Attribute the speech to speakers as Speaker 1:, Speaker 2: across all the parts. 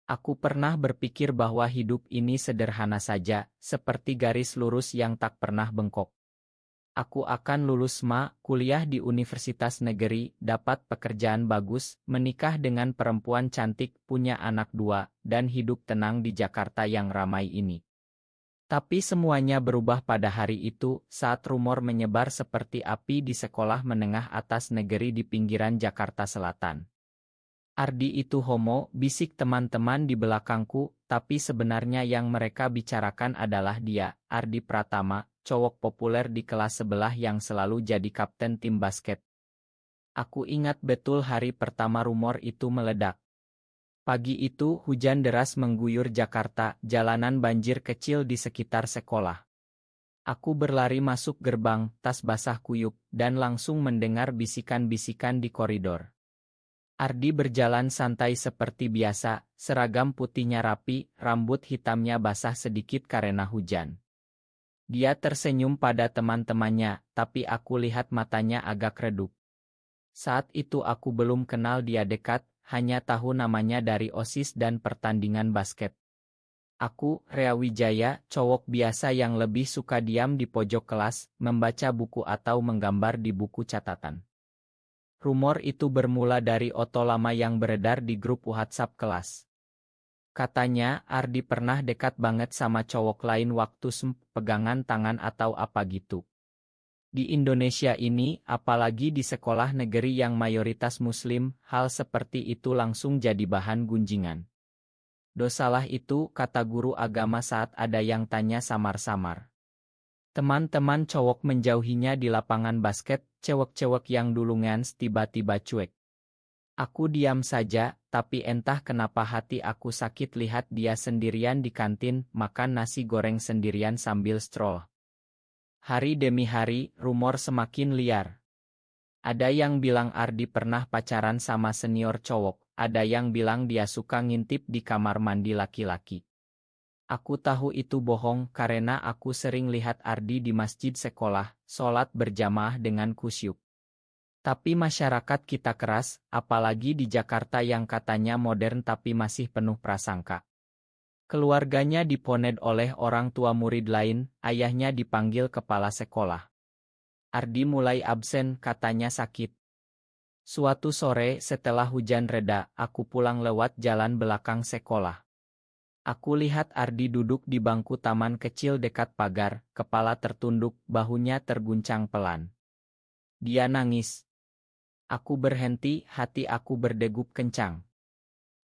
Speaker 1: Aku pernah berpikir bahwa hidup ini sederhana saja, seperti garis lurus yang tak pernah bengkok. Aku akan lulus kuliah di universitas negeri, dapat pekerjaan bagus, menikah dengan perempuan cantik, punya anak 2, dan hidup tenang di Jakarta yang ramai ini. Tapi semuanya berubah pada hari itu, saat rumor menyebar seperti api di sekolah menengah atas negeri di pinggiran Jakarta Selatan. Ardi itu homo, bisik teman-teman di belakangku, tapi sebenarnya yang mereka bicarakan adalah dia, Ardi Pratama, cowok populer di kelas sebelah yang selalu jadi kapten tim basket. Aku ingat betul hari pertama rumor itu meledak. Pagi itu hujan deras mengguyur Jakarta, jalanan banjir kecil di sekitar sekolah. Aku berlari masuk gerbang, tas basah kuyup, dan langsung mendengar bisikan-bisikan di koridor. Ardi berjalan santai seperti biasa, seragam putihnya rapi, rambut hitamnya basah sedikit karena hujan. Dia tersenyum pada teman-temannya, tapi aku lihat matanya agak redup. Saat itu aku belum kenal dia dekat, hanya tahu namanya dari OSIS dan pertandingan basket. Aku, Rea Wijaya, cowok biasa yang lebih suka diam di pojok kelas, membaca buku atau menggambar di buku catatan. Rumor itu bermula dari oto lama yang beredar di grup WhatsApp kelas. Katanya, Ardi pernah dekat banget sama cowok lain waktu pegangan tangan atau apa gitu. Di Indonesia ini, apalagi di sekolah negeri yang mayoritas muslim, hal seperti itu langsung jadi bahan gunjingan. Dosalah itu, kata guru agama saat ada yang tanya samar-samar. Teman-teman cowok menjauhinya di lapangan basket, cewek-cewek yang dulu ngans tiba-tiba cuek. Aku diam saja, tapi entah kenapa hati aku sakit lihat dia sendirian di kantin, makan nasi goreng sendirian sambil stroll. Hari demi hari, rumor semakin liar. Ada yang bilang Ardi pernah pacaran sama senior cowok, ada yang bilang dia suka ngintip di kamar mandi laki-laki. Aku tahu itu bohong karena aku sering lihat Ardi di masjid sekolah, sholat berjamaah dengan kusyuk. Tapi masyarakat kita keras, apalagi di Jakarta yang katanya modern tapi masih penuh prasangka. Keluarganya diponed oleh orang tua murid lain, ayahnya dipanggil kepala sekolah. Ardi mulai absen, katanya sakit. Suatu sore setelah hujan reda, aku pulang lewat jalan belakang sekolah. Aku lihat Ardi duduk di bangku taman kecil dekat pagar, kepala tertunduk, bahunya terguncang pelan. Dia nangis. Aku berhenti, hati aku berdegup kencang.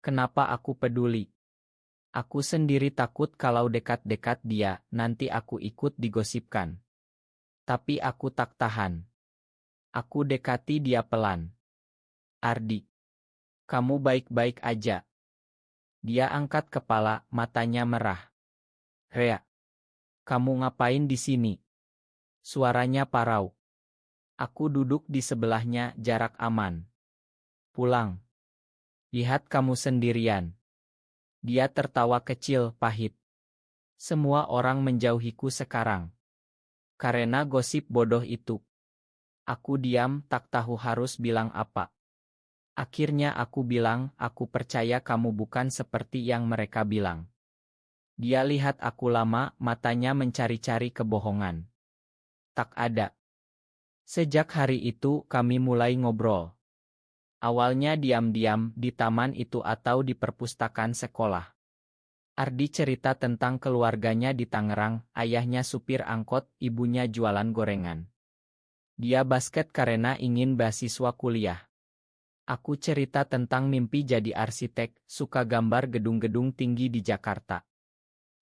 Speaker 1: Kenapa aku peduli? Aku sendiri takut kalau dekat-dekat dia, nanti aku ikut digosipkan. Tapi aku tak tahan. Aku dekati dia pelan. Ardi, kamu baik-baik aja? Dia angkat kepala, matanya merah. Rea, kamu ngapain di sini? Suaranya parau. Aku duduk di sebelahnya, jarak aman. Pulang. Lihat kamu sendirian. Dia tertawa kecil, pahit. Semua orang menjauhiku sekarang. Karena gosip bodoh itu. Aku diam, tak tahu harus bilang apa. Akhirnya aku bilang, aku percaya kamu bukan seperti yang mereka bilang. Dia lihat aku lama, matanya mencari-cari kebohongan. Tak ada. Sejak hari itu, kami mulai ngobrol. Awalnya diam-diam, di taman itu atau di perpustakaan sekolah. Ardi cerita tentang keluarganya di Tangerang, ayahnya supir angkot, ibunya jualan gorengan. Dia basket karena ingin beasiswa kuliah. Aku cerita tentang mimpi jadi arsitek, suka gambar gedung-gedung tinggi di Jakarta.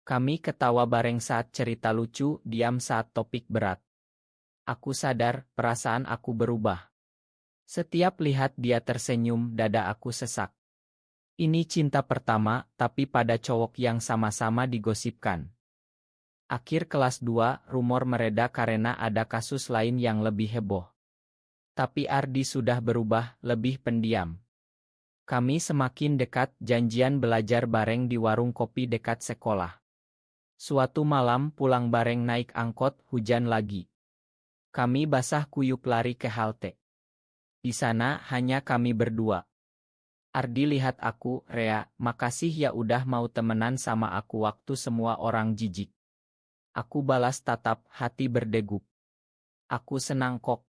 Speaker 1: Kami ketawa bareng saat cerita lucu, diam saat topik berat. Aku sadar, perasaan aku berubah. Setiap lihat dia tersenyum, dada aku sesak. Ini cinta pertama, tapi pada cowok yang sama-sama digosipkan. Akhir kelas 2, rumor mereda karena ada kasus lain yang lebih heboh. Tapi Ardi sudah berubah, lebih pendiam. Kami semakin dekat, janjian belajar bareng di warung kopi dekat sekolah. Suatu malam pulang bareng naik angkot, hujan lagi. Kami basah kuyup lari ke halte. Di sana hanya kami berdua. Ardi lihat aku, Rea, makasih ya udah mau temenan sama aku waktu semua orang jijik. Aku balas tatap, hati berdegup. Aku senang kok.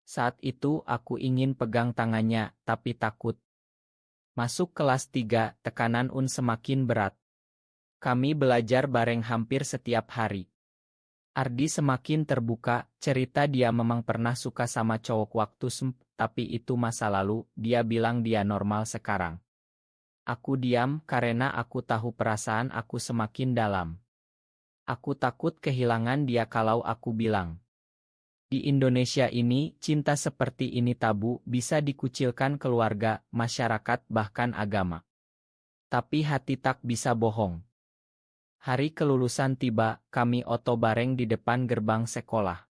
Speaker 1: Saat itu aku ingin pegang tangannya, tapi takut. Masuk kelas 3, tekanan semakin berat. Kami belajar bareng hampir setiap hari. Ardi semakin terbuka, cerita dia memang pernah suka sama cowok waktu tapi itu masa lalu, dia bilang dia normal sekarang. Aku diam karena aku tahu perasaan aku semakin dalam. Aku takut kehilangan dia kalau aku bilang. Di Indonesia ini, cinta seperti ini tabu, bisa dikucilkan keluarga, masyarakat, bahkan agama. Tapi hati tak bisa bohong. Hari kelulusan tiba, kami oto bareng di depan gerbang sekolah.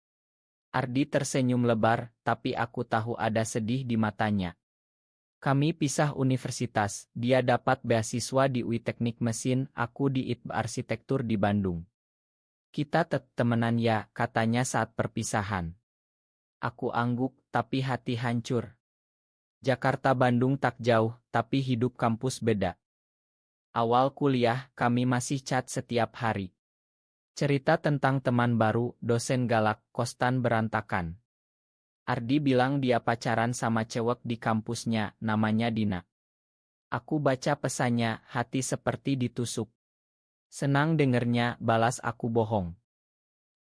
Speaker 1: Ardi tersenyum lebar, tapi aku tahu ada sedih di matanya. Kami pisah universitas, dia dapat beasiswa di UI Teknik Mesin, aku di ITB Arsitektur di Bandung. Kita temenan ya, katanya saat perpisahan. Aku angguk, tapi hati hancur. Jakarta-Bandung tak jauh, tapi hidup kampus beda. Awal kuliah, kami masih chat setiap hari. Cerita tentang teman baru, dosen galak, kostan berantakan. Ardi bilang dia pacaran sama cewek di kampusnya, namanya Dina. Aku baca pesannya, hati seperti ditusuk. Senang dengernya, balas aku bohong.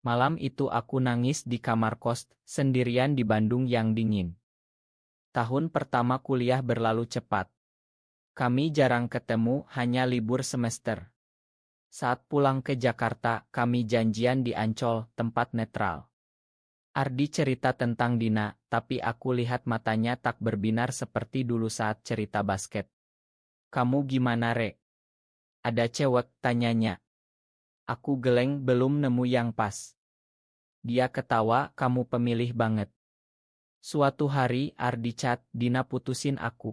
Speaker 1: Malam itu aku nangis di kamar kos, sendirian di Bandung yang dingin. Tahun pertama kuliah berlalu cepat. Kami jarang ketemu, hanya libur semester. Saat pulang ke Jakarta, kami janjian di Ancol, tempat netral. Ardi cerita tentang Dina, tapi aku lihat matanya tak berbinar seperti dulu saat cerita basket. Kamu gimana, Re? Ada cewek, tanyanya. Aku geleng, belum nemu yang pas. Dia ketawa, kamu pemilih banget. Suatu hari, Ardi chat, Dina putusin aku.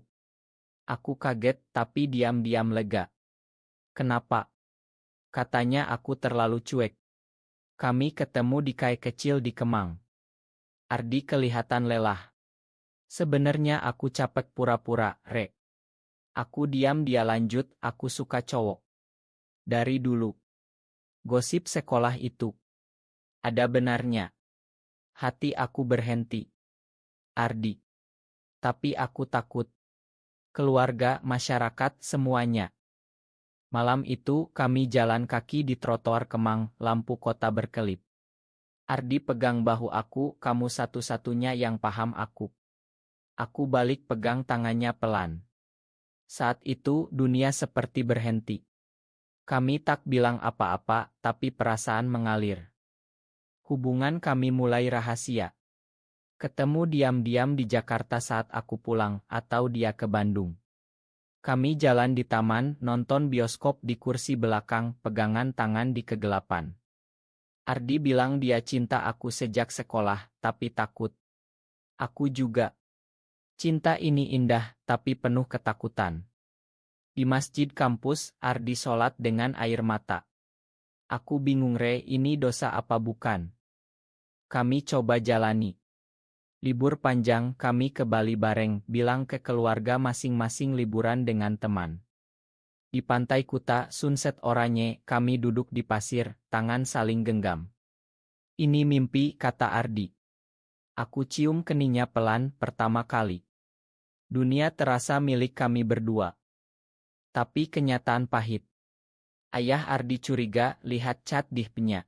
Speaker 1: Aku kaget, tapi diam-diam lega. Kenapa? Katanya aku terlalu cuek. Kami ketemu di kai kecil di Kemang. Ardi kelihatan lelah. Sebenarnya aku capek pura-pura, Re. Aku diam, dia lanjut, aku suka cowok. Dari dulu. Gosip sekolah itu. Ada benarnya. Hati aku berhenti. Ardi. Tapi aku takut. Keluarga, masyarakat, semuanya. Malam itu, kami jalan kaki di trotoar Kemang, lampu kota berkelip. Ardi pegang bahu aku, kamu satu-satunya yang paham aku. Aku balik pegang tangannya pelan. Saat itu, dunia seperti berhenti. Kami tak bilang apa-apa, tapi perasaan mengalir. Hubungan kami mulai rahasia. Ketemu diam-diam di Jakarta saat aku pulang, atau dia ke Bandung. Kami jalan di taman, nonton bioskop di kursi belakang, pegangan tangan di kegelapan. Ardi bilang dia cinta aku sejak sekolah, tapi takut. Aku juga. Cinta ini indah, tapi penuh ketakutan. Di masjid kampus, Ardi sholat dengan air mata. Aku bingung, Re, ini dosa apa bukan? Kami coba jalani. Libur panjang, kami ke Bali bareng, bilang ke keluarga masing-masing liburan dengan teman. Di pantai Kuta, Sunset Oranye, kami duduk di pasir, tangan saling genggam. Ini mimpi, kata Ardi. Aku cium keningnya pelan, pertama kali. Dunia terasa milik kami berdua. Tapi kenyataan pahit. Ayah Ardi curiga, lihat chat di HP-nya.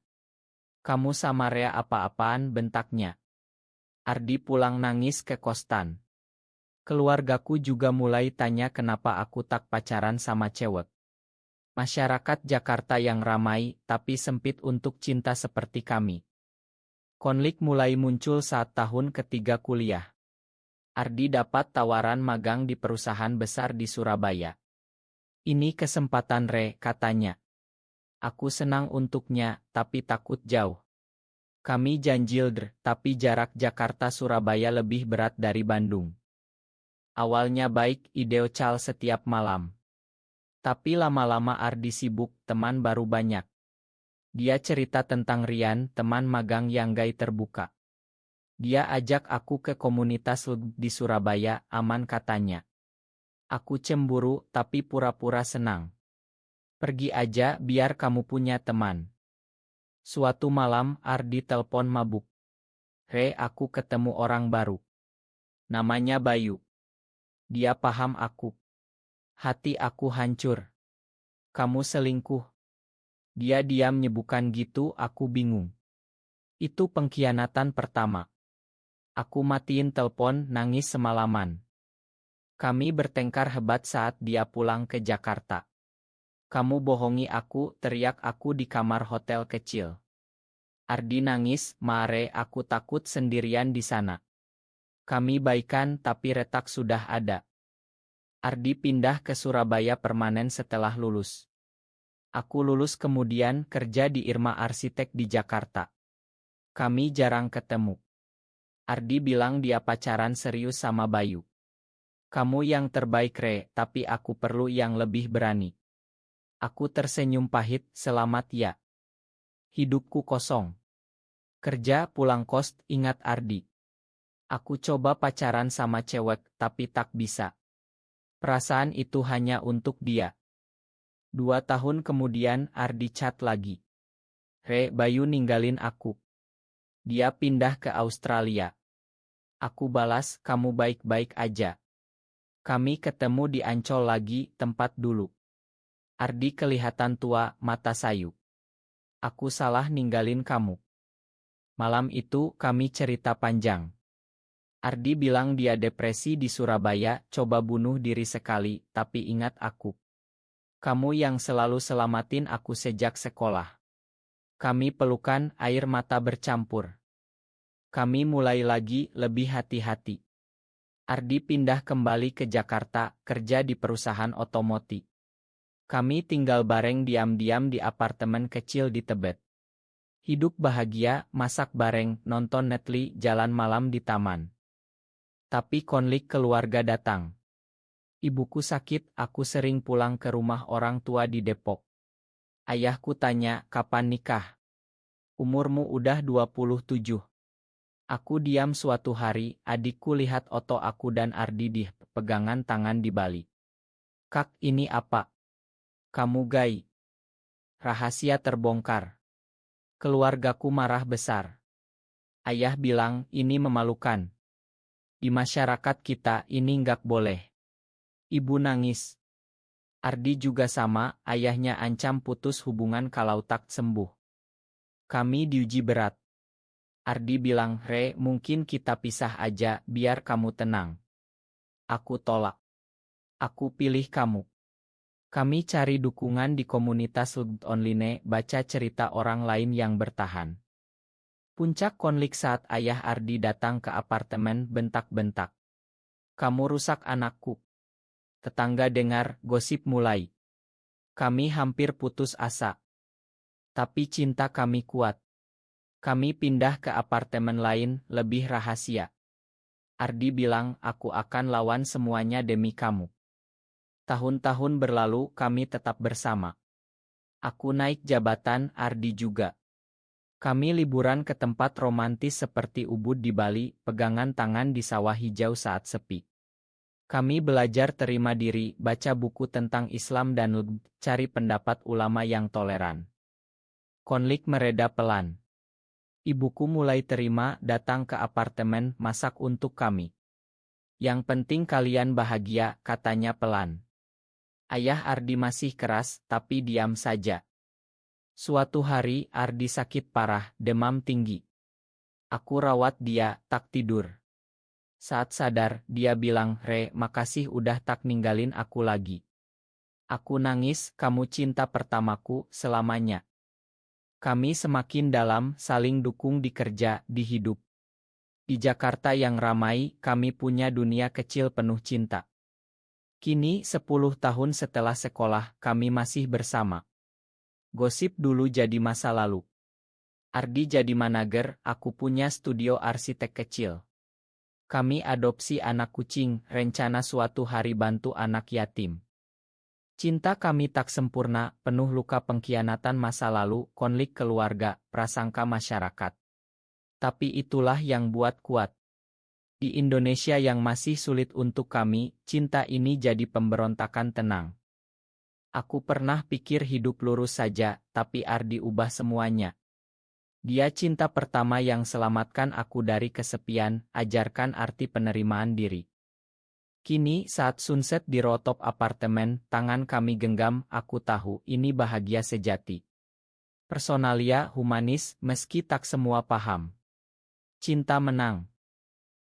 Speaker 1: Kamu sama Rea apa-apaan, bentaknya. Ardi pulang nangis ke kostan. Keluargaku juga mulai tanya kenapa aku tak pacaran sama cewek. Masyarakat Jakarta yang ramai, tapi sempit untuk cinta seperti kami. Konflik mulai muncul saat tahun ketiga kuliah. Ardi dapat tawaran magang di perusahaan besar di Surabaya. Ini kesempatan, Re, katanya. Aku senang untuknya, tapi takut jauh. Kami janjil, tapi jarak Jakarta-Surabaya lebih berat dari Bandung. Awalnya baik, ide cal setiap malam. Tapi lama-lama Ardi sibuk, teman baru banyak. Dia cerita tentang Rian, teman magang yang gay terbuka. Dia ajak aku ke komunitas di Surabaya, aman katanya. Aku cemburu tapi pura-pura senang. Pergi aja biar kamu punya teman. Suatu malam Ardi telepon mabuk. Re, aku ketemu orang baru. Namanya Bayu. Dia paham aku. Hati aku hancur. Kamu selingkuh. Dia diam nyebukan gitu, aku bingung. Itu pengkhianatan pertama. Aku matiin telepon, nangis semalaman. Kami bertengkar hebat saat dia pulang ke Jakarta. Kamu bohongi aku, teriak aku di kamar hotel kecil. Ardi nangis, Mare, aku takut sendirian di sana. Kami baikan tapi retak sudah ada. Ardi pindah ke Surabaya permanen setelah lulus. Aku lulus kemudian kerja di Irma Arsitek di Jakarta. Kami jarang ketemu. Ardi bilang dia pacaran serius sama Bayu. Kamu yang terbaik Re, tapi aku perlu yang lebih berani. Aku tersenyum pahit, selamat ya. Hidupku kosong. Kerja pulang kos, ingat Ardi. Aku coba pacaran sama cewek, tapi tak bisa. Perasaan itu hanya untuk dia. 2 tahun kemudian Ardi chat lagi. Re, Bayu ninggalin aku. Dia pindah ke Australia. Aku balas, kamu baik-baik aja. Kami ketemu di Ancol lagi, tempat dulu. Ardi kelihatan tua, mata sayu. Aku salah ninggalin kamu. Malam itu kami cerita panjang. Ardi bilang dia depresi di Surabaya, coba bunuh diri sekali, tapi ingat aku. Kamu yang selalu selamatin aku sejak sekolah. Kami pelukan, air mata bercampur. Kami mulai lagi, lebih hati-hati. Ardi pindah kembali ke Jakarta, kerja di perusahaan otomotif. Kami tinggal bareng diam-diam di apartemen kecil di Tebet. Hidup bahagia, masak bareng, nonton Netflix, jalan malam di taman. Tapi konflik keluarga datang. Ibuku sakit, aku sering pulang ke rumah orang tua di Depok. Ayahku tanya, kapan nikah? Umurmu udah 27. Aku diam suatu hari, adikku lihat foto aku dan Ardi di pegangan tangan di Bali. Kak, ini apa? Kamu gay. Rahasia terbongkar. Keluargaku marah besar. Ayah bilang, ini memalukan. Di masyarakat kita ini nggak boleh. Ibu nangis. Ardi juga sama, ayahnya ancam putus hubungan kalau tak sembuh. Kami diuji berat. Ardi bilang, Re, mungkin kita pisah aja, biar kamu tenang. Aku tolak. Aku pilih kamu. Kami cari dukungan di komunitas online, baca cerita orang lain yang bertahan. Puncak konflik saat ayah Ardi datang ke apartemen bentak-bentak. Kamu rusak anakku. Tetangga dengar, gosip mulai. Kami hampir putus asa. Tapi cinta kami kuat. Kami pindah ke apartemen lain, lebih rahasia. Ardi bilang, aku akan lawan semuanya demi kamu. Tahun-tahun berlalu, kami tetap bersama. Aku naik jabatan, Ardi juga. Kami liburan ke tempat romantis seperti Ubud di Bali, pegangan tangan di sawah hijau saat sepi. Kami belajar terima diri, baca buku tentang Islam dan cari pendapat ulama yang toleran. Konflik mereda pelan. Ibuku mulai terima, datang ke apartemen, masak untuk kami. Yang penting kalian bahagia, katanya pelan. Ayah Ardi masih keras, tapi diam saja. Suatu hari, Ardi sakit parah, demam tinggi. Aku rawat dia, tak tidur. Saat sadar, dia bilang, Re, makasih udah tak ninggalin aku lagi. Aku nangis, kamu cinta pertamaku, selamanya. Kami semakin dalam, saling dukung di kerja, di hidup. Di Jakarta yang ramai, kami punya dunia kecil penuh cinta. Kini, 10 tahun setelah sekolah, kami masih bersama. Gosip dulu jadi masa lalu. Ardi jadi manager, aku punya studio arsitek kecil. Kami adopsi anak kucing, rencana suatu hari bantu anak yatim. Cinta kami tak sempurna, penuh luka pengkhianatan masa lalu, konflik keluarga, prasangka masyarakat. Tapi itulah yang buat kuat. Di Indonesia yang masih sulit untuk kami, cinta ini jadi pemberontakan tenang. Aku pernah pikir hidup lurus saja, tapi Ardi ubah semuanya. Dia cinta pertama yang selamatkan aku dari kesepian, ajarkan arti penerimaan diri. Kini saat sunset di rooftop apartemen, tangan kami genggam, aku tahu ini bahagia sejati. Personalia humanis, meski tak semua paham. Cinta menang.